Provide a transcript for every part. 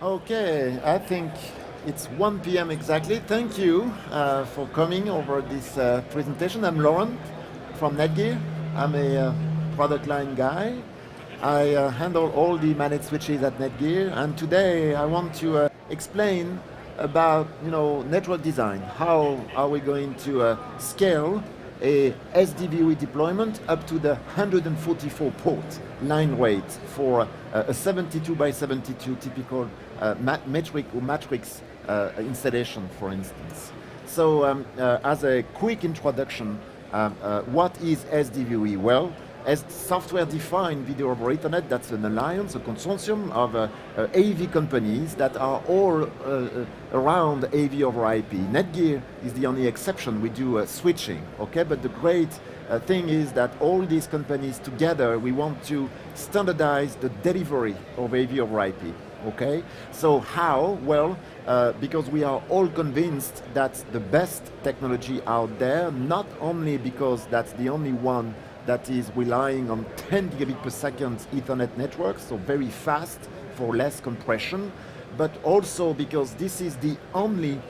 Okay, I think it's 1 p.m. exactly. Thank you for coming over this presentation. I'm Laurent from Netgear. I'm a product line guy. I handle all the managed switches at Netgear, and today I want to explain about network design. How are we going to scale a SDVoE deployment up to the 144 port line rate for a 72 by 72 typical metric or matrix installation, for instance. So as a quick introduction, what is SDVoE? Well, as software-defined video over Ethernet, that's an alliance, a consortium of AV companies that are all around AV over IP. Netgear is the only exception. We do switching, okay? But the great thing is that all these companies together, we want to standardize the delivery of AV over IP, okay? So how? Well, because we are all convinced that's the best technology out there, not only because that's the only one that is relying on 10 gigabit per second Ethernet networks, so very fast for less compression, but also because this is the only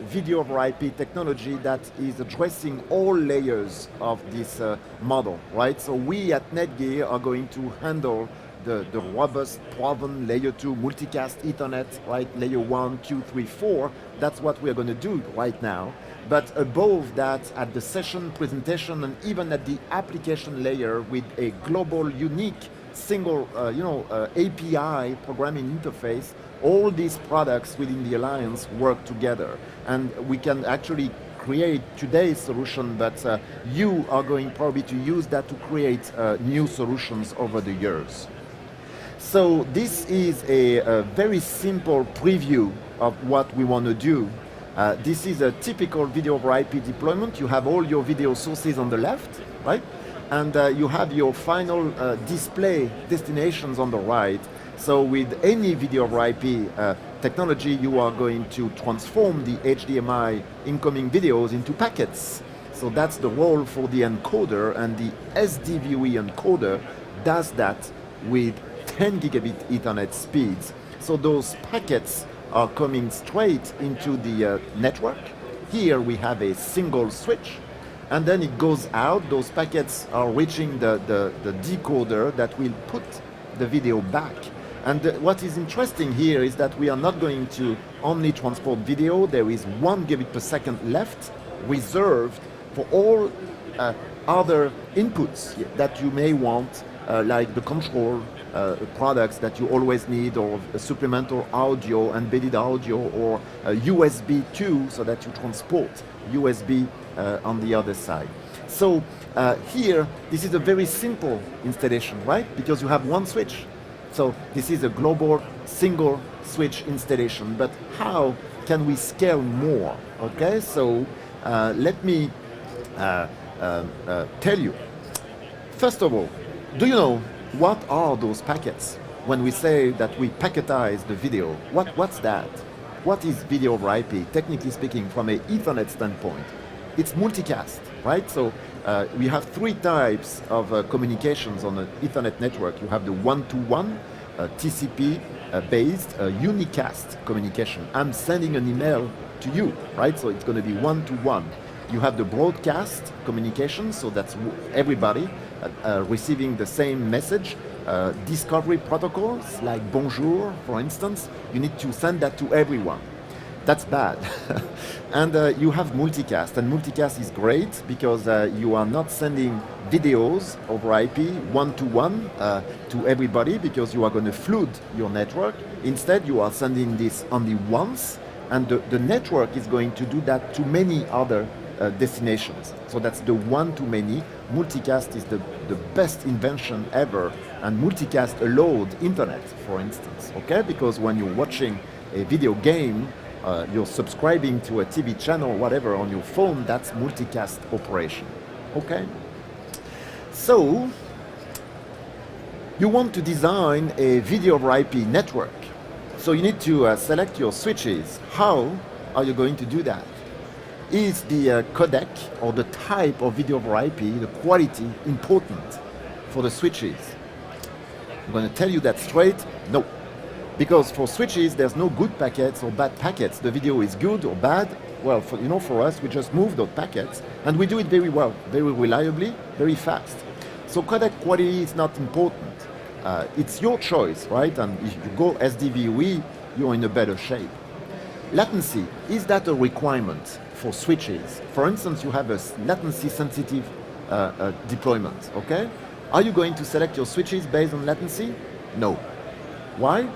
video over IP technology that is addressing all layers of this model, right? So we at Netgear are going to handle the robust proven layer 2 multicast Ethernet, right? Layer 1, 2, 3, 4. That's what we're going to do right now. But above that, at the session presentation and even at the application layer with a global, unique, single API programming interface, all these products within the alliance work together. And we can actually create today's solution, but you are going probably to use that to create new solutions over the years. So this is a very simple preview of what we want to do. This is a typical video over IP deployment. You have all your video sources on the left, right? And you have your final display destinations on the right. So with any video over IP technology, you are going to transform the HDMI incoming videos into packets. So that's the role for the encoder, and the SDVoE encoder does that with 10 gigabit Ethernet speeds. So those packets are coming straight into the network. Here we have a single switch, and then it goes out. Those packets are reaching the decoder that will put the video back. And what is interesting here is that we are not going to only transport video. There is 1 gigabit per second left reserved for all other inputs that you may want, like the control products that you always need, or supplemental audio, embedded audio, or USB 2, so that you transport USB on the other side. So here, this is a very simple installation, right? Because you have one switch. So this is a global single switch installation. But how can we scale more? Okay, so let me tell you. First of all, do you know what are those packets? When we say that we packetize the video, what's that? What is video over IP? Technically speaking, from an Ethernet standpoint, it's multicast, right? So we have three types of communications on an Ethernet network. You have the one-to-one, TCP-based unicast communication. I'm sending an email to you, right? So it's going to be one-to-one. You have the broadcast communication, so that's everybody receiving the same message. Discovery protocols, like bonjour, for instance, you need to send that to everyone. That's bad. And you have multicast, and multicast is great because you are not sending videos over IP one-to-one to everybody, because you are going to flood your network. Instead, you are sending this only once, and the network is going to do that to many other destinations. So that's the one-to-many. Multicast is the best invention ever, and multicast allowed internet, for instance, okay? Because when you're watching a video game, you're subscribing to a TV channel, whatever, on your phone, that's multicast operation, okay? So, you want to design a video over IP network. So you need to select your switches. How are you going to do that? Is the codec or the type of video over IP, the quality, important for the switches? I'm going to tell you that straight, no. Because for switches, there's no good packets or bad packets. The video is good or bad. Well, for us, we just move those packets, and we do it very well, very reliably, very fast. So codec quality is not important. It's your choice, right? And if you go SDVoE, you're in a better shape. Latency, is that a requirement for switches? For instance, you have a latency-sensitive deployment, okay? Are you going to select your switches based on latency? No. Why?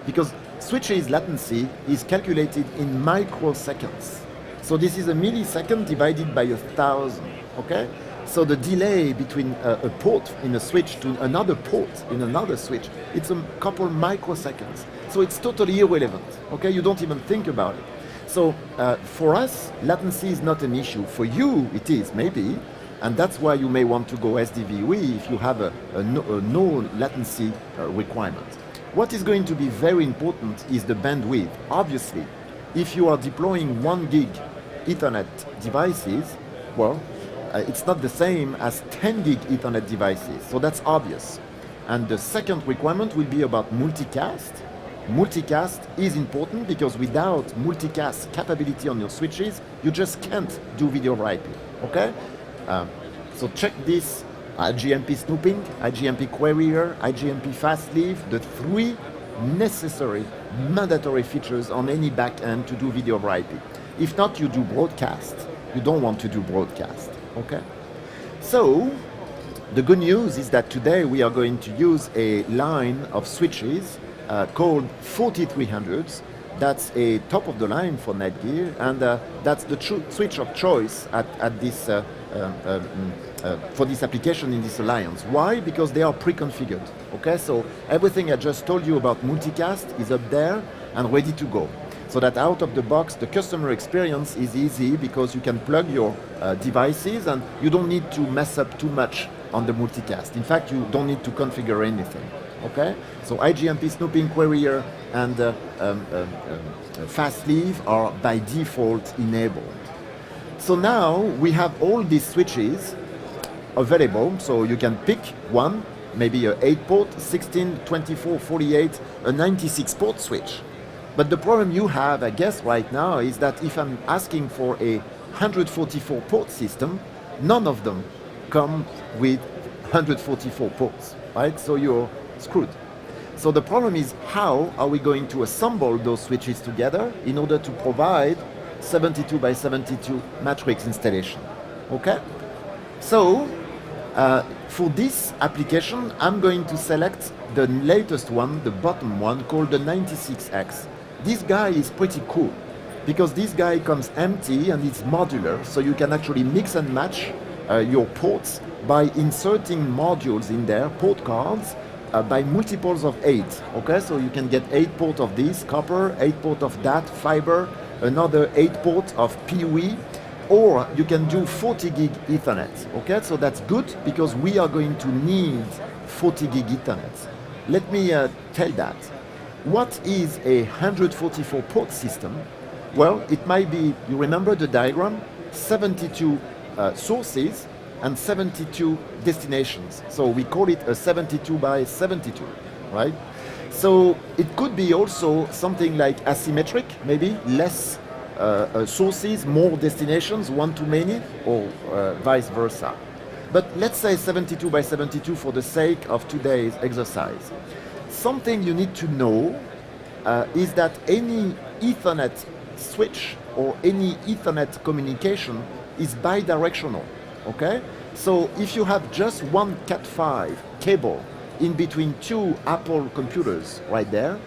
Because switches latency is calculated in microseconds. So this is a millisecond divided by 1,000, okay? So the delay between a port in a switch to another port in another switch, it's a couple microseconds. So it's totally irrelevant, okay? You don't even think about it. So for us, latency is not an issue. For you, it is, maybe, and that's why you may want to go SDVoE if you have a no latency requirement. What is going to be very important is the bandwidth. Obviously, if you are deploying 1 gig Ethernet devices, well, it's not the same as 10 gig Ethernet devices, so that's obvious. And the second requirement will be about multicast. Multicast is important because without multicast capability on your switches, you just can't do video over IP, okay? So check this, IGMP snooping, IGMP querier, IGMP fast leave, the 3 necessary mandatory features on any backend to do video over IP. If not, you do broadcast. You don't want to do broadcast, okay? So, the good news is that today we are going to use a line of switches called 4300s. That's a top of the line for Netgear, and that's the switch of choice at this for this application in this alliance. Why? Because they are pre-configured. Okay, so everything I just told you about multicast is up there and ready to go. So that out of the box, the customer experience is easy because you can plug your devices and you don't need to mess up too much on the multicast. In fact, you don't need to configure anything. Okay, so IGMP snooping querier and fast leave are by default enabled. So now we have all these switches available, so you can pick one, maybe a 8-port, 16, 24, 48, a 96-port switch. But the problem you have, I guess, right now is that if I'm asking for a 144-port system, none of them come with 144 ports, right? So you're screwed. So the problem is, how are we going to assemble those switches together in order to provide 72 by 72 matrix installation? Okay? So for this application, I'm going to select the latest one, the bottom one, called the 96X. This guy is pretty cool because this guy comes empty and it's modular, so you can actually mix and match your ports by inserting modules in there, port cards, by multiples of 8. Okay, so you can get 8 port of this copper, 8 port of that fiber, another 8 port of PoE, or you can do 40 gig Ethernet. Okay, so that's good because we are going to need 40 gig Ethernet. Let me tell that. What is a 144 port system? Well, it might be, you remember the diagram, 72 sources and 72 destinations. So we call it a 72 by 72, right? So it could be also something like asymmetric, maybe less sources, more destinations, one too many, or vice versa. But let's say 72 by 72 for the sake of today's exercise. Something you need to know is that any Ethernet switch or any Ethernet communication is bidirectional, okay? So if you have just one Cat5 cable in between 2 Apple computers right there,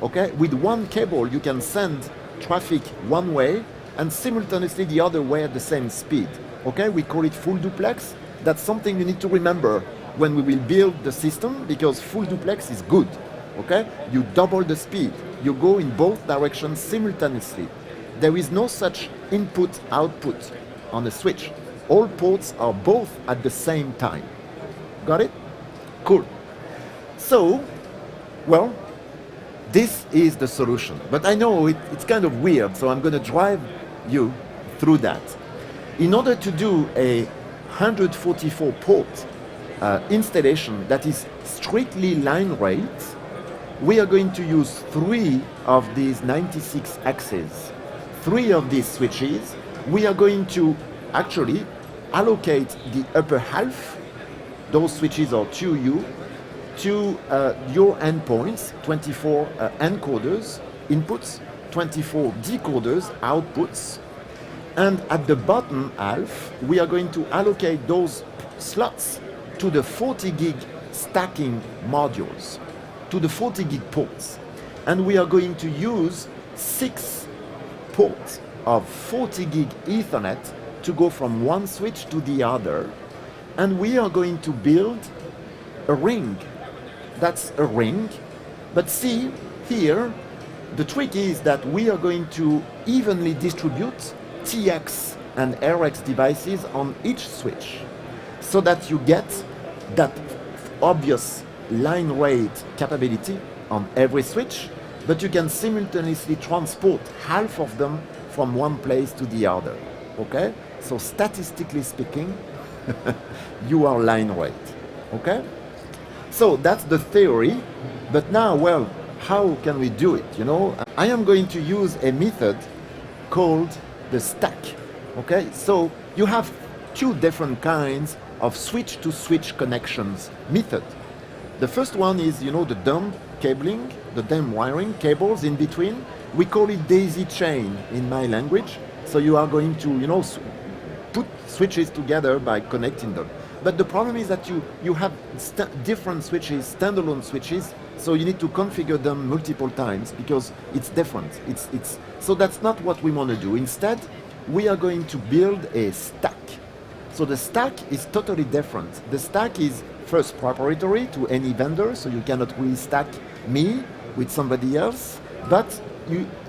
okay, with one cable you can send traffic one way and simultaneously the other way at the same speed, okay? We call it full duplex. That's something you need to remember when we will build the system, because full duplex is good, okay? You double the speed, you go in both directions simultaneously. There is no such input-output on a switch. All ports are both at the same time. Got it? Cool. So, well, this is the solution. But I know it's kind of weird, so I'm going to drive you through that. In order to do a 144 port installation that is strictly line rate, we are going to use 3 of these 96 axes, 3 of these switches. We are going to actually allocate the upper half, those switches are 2U, to your endpoints, 24 encoders, inputs, 24 decoders, outputs. And at the bottom half, we are going to allocate those slots to the 40 gig stacking modules, to the 40 gig ports. And we are going to use 6 ports of 40 gig Ethernet to go from one switch to the other. And we are going to build a ring. That's a ring. But see, here, the trick is that we are going to evenly distribute TX and RX devices on each switch so that you get that obvious line rate capability on every switch, but you can simultaneously transport half of them from one place to the other. Okay? So statistically speaking, you are line rate. Okay? So that's the theory, but now, well, how can we do it? You know, I am going to use a method called the stack. Okay, so you have 2 different kinds of switch-to-switch connections method. The first one is, you know, the dumb cabling, the dumb wiring cables in between. We call it daisy chain in my language. So you are going to, you know, put switches together by connecting them. But the problem is that you have different switches, standalone switches, so you need to configure them multiple times because it's different. So that's not what we want to do. Instead, we are going to build a stack. So the stack is totally different. The stack is first proprietary to any vendor, so you cannot really stack me with somebody else. But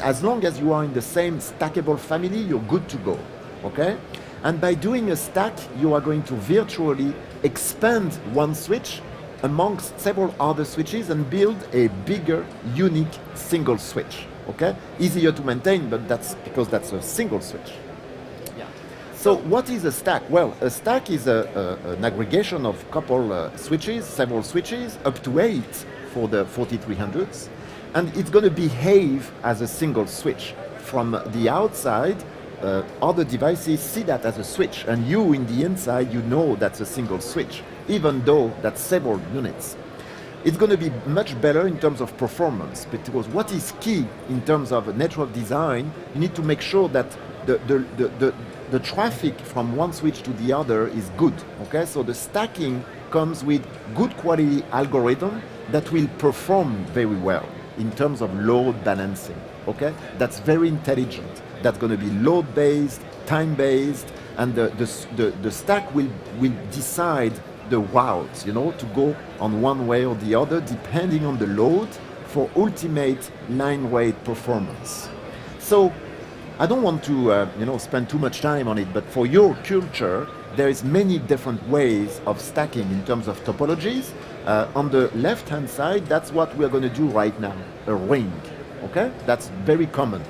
as long as you are in the same stackable family, you're good to go. Okay? And by doing a stack, you are going to virtually expand one switch amongst several other switches and build a bigger, unique single switch. Okay? Easier to maintain, but that's because that's a single switch. Yeah. So what is a stack? Well, a stack is an aggregation of couple switches, several switches, up to 8 for the 4300s. And it's going to behave as a single switch. From the outside, other devices see that as a switch, and you in the inside, you know that's a single switch, even though that's several units. It's going to be much better in terms of performance, because what is key in terms of network design, you need to make sure that the traffic from one switch to the other is good. Okay, so the stacking comes with good quality algorithm that will perform very well in terms of load balancing. Okay, that's very intelligent. That's going to be load-based, time-based, and the stack will decide the routes, you know, to go on one way or the other, depending on the load for ultimate line rate performance. So I don't want to, you know, spend too much time on it, but for your culture, there is many different ways of stacking in terms of topologies. On the left-hand side, that's what we're going to do right now, a ring. Okay, that's very common.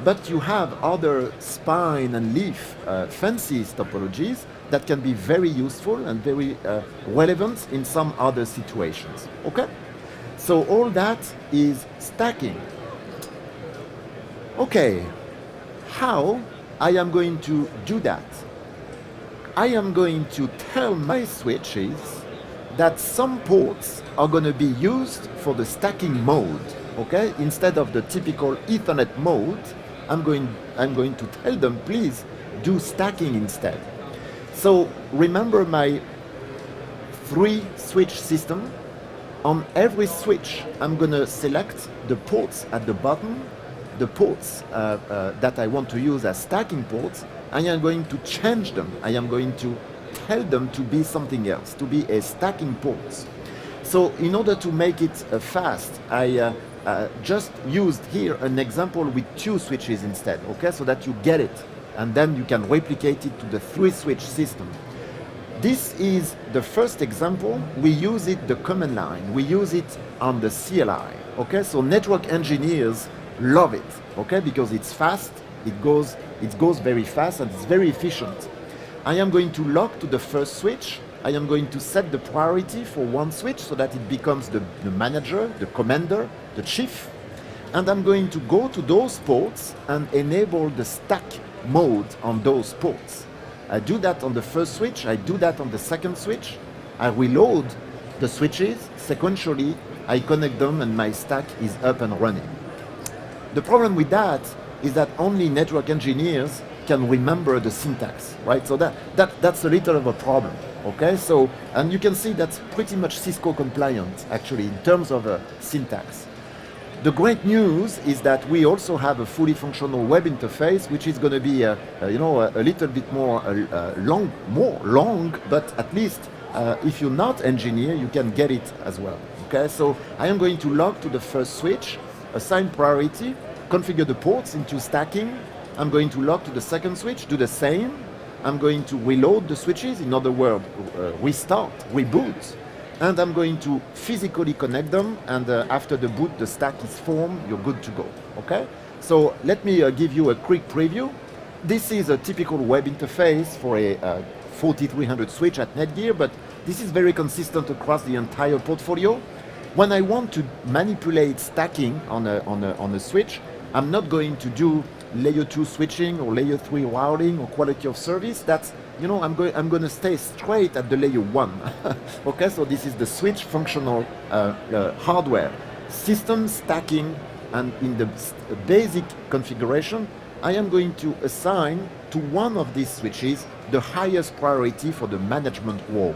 But you have other spine and leaf fancy topologies that can be very useful and very relevant in some other situations. Okay? So all that is stacking. Okay, how I am going to do that? I am going to tell my switches that some ports are going to be used for the stacking mode. Okay? Instead of the typical Ethernet mode, I'm going to tell them, please do stacking instead. So remember my 3 switch system. On every switch, I'm going to select the ports at the bottom, the ports that I want to use as stacking ports. I am going to change them. I am going to tell them to be something else, to be a stacking ports. So in order to make it fast, I just used here an example with 2 switches instead, okay, so that you get it, and then you can replicate it to the 3-switch system. This is the first example. We use it the command line. We use it on the CLI, okay, so network engineers love it, okay, because it's fast, it goes very fast, and it's very efficient. I am going to lock to the first switch, I am going to set the priority for one switch so that it becomes the manager, the commander, the chief. And I'm going to go to those ports and enable the stack mode on those ports. I do that on the first switch, I do that on the second switch. I reload the switches sequentially, I connect them, and my stack is up and running. The problem with that is that only network engineers can remember the syntax, right? So that's a little of a problem, okay? So, and you can see that's pretty much Cisco compliant, actually, in terms of syntax. The great news is that we also have a fully functional web interface, which is going to be, a little bit more long, but at least if you're not engineer, you can get it as well. Okay, so I am going to log to the first switch, assign priority, configure the ports into stacking. I'm going to log to the second switch, do the same. I'm going to reload the switches, in other words, restart, reboot. And I'm going to physically connect them, and after the boot, the stack is formed, you're good to go, okay? So let me give you a quick preview. This is a typical web interface for a 4300 switch at Netgear, but this is very consistent across the entire portfolio. When I want to manipulate stacking on a switch, I'm not going to do layer 2 switching or layer 3 routing or quality of service. That's, I'm going to stay straight at the layer 1. Okay, so this is the switch functional hardware. System stacking, and in the basic configuration, I am going to assign to one of these switches the highest priority for the management role,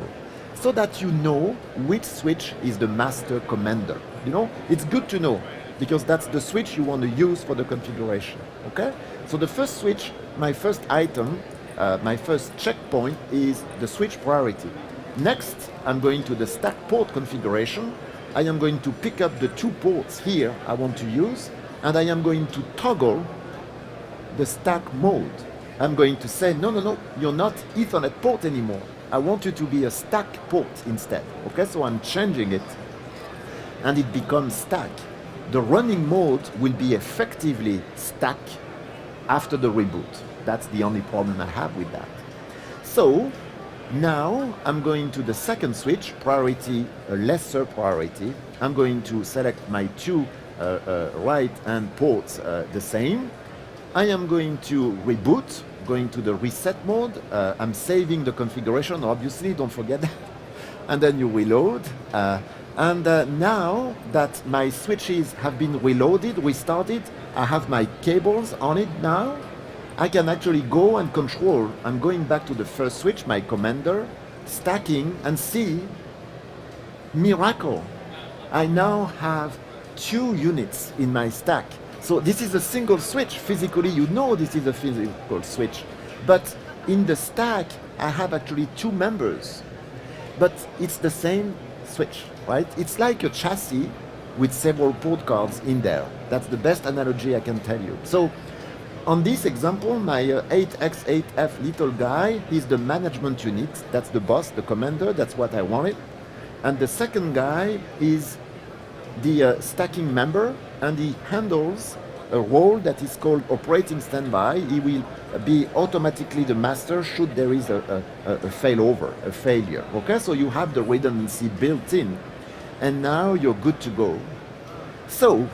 so that you know which switch is the master commander. It's good to know, because that's the switch you want to use for the configuration, okay? So the first switch, my first item, my first checkpoint is the switch priority. Next, I'm going to the stack port configuration. I am going to pick up the 2 ports here I want to use, and I am going to toggle the stack mode. I'm going to say, no, you're not Ethernet port anymore. I want you to be a stack port instead, okay? So I'm changing it, and it becomes stack. The running mode will be effectively stack after the reboot. That's the only problem I have with that. So now I'm going to the second switch, priority, a lesser priority. I'm going to select my 2 right-hand ports the same. I am going to reboot, going to the reset mode. I'm saving the configuration, obviously, don't forget that. And then you reload. Now that my switches have been reloaded, restarted, I have my cables on it now, I can actually go and control. I'm going back to the first switch, my commander, stacking, and see, miracle. I now have 2 units in my stack. So this is a single switch. Physically, this is a physical switch. But in the stack, I have actually 2 members. But it's the same switch, right? It's like a chassis with several port cards in there. That's the best analogy I can tell you. So on this example, my 8x8F little guy, he's the management unit. That's the boss, the commander. That's what I wanted. And the second guy is the stacking member, and he handles a role that is called operating standby. He will be automatically the master should there is a failover, a failure. Okay, so you have the redundancy built in, and now you're good to go. So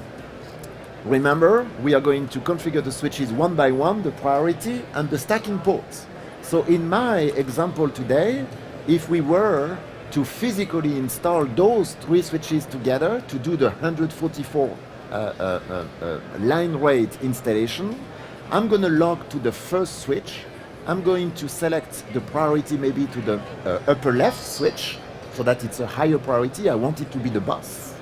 remember, we are going to configure the switches one by one, the priority and the stacking ports. So in my example today, if we were to physically install those 3 switches together to do the 144 line rate installation, I'm going to log to the first switch. I'm going to select the priority maybe to the upper left switch, so that it's a higher priority. I want it to be the boss.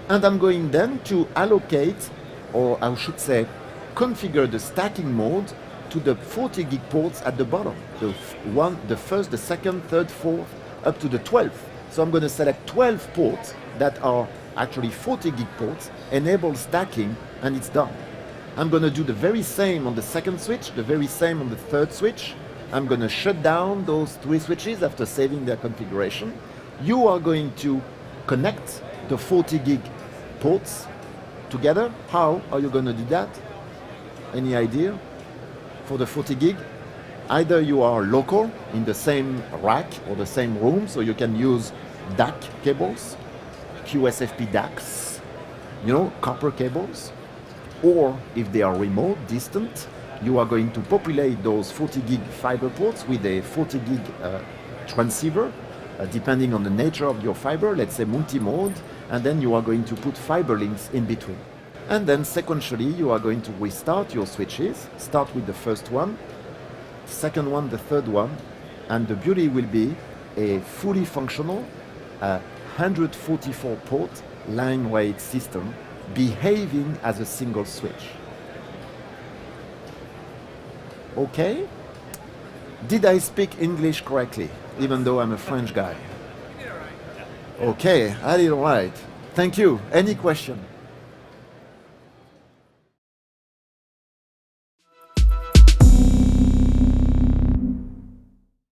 And I'm going then to allocate, or I should say, configure the stacking mode to the 40 gig ports at the bottom. The first, the second, third, fourth, up to the 12th. So I'm going to select 12 ports that are actually 40 gig ports, enable stacking, and it's done. I'm going to do the very same on the second switch, the very same on the third switch. I'm going to shut down those 3 switches after saving their configuration. You are going to connect the 40 gig ports together. How are you going to do that? Any idea for the 40 gig? either you are local in the same rack or the same room, so you can use DAC cables, QSFP DACs, copper cables, or if they are remote, distant, you are going to populate those 40 gig fiber ports with a 40 gig transceiver, depending on the nature of your fiber, let's say multi-mode, and then you are going to put fiber links in between. And then sequentially, you are going to restart your switches, start with the first one, second one, the third one, and the beauty will be a fully functional 144 port line weight system behaving as a single switch. Okay? Did I speak English correctly, even though I'm a French guy? Okay, I did all right. Thank you. Any question?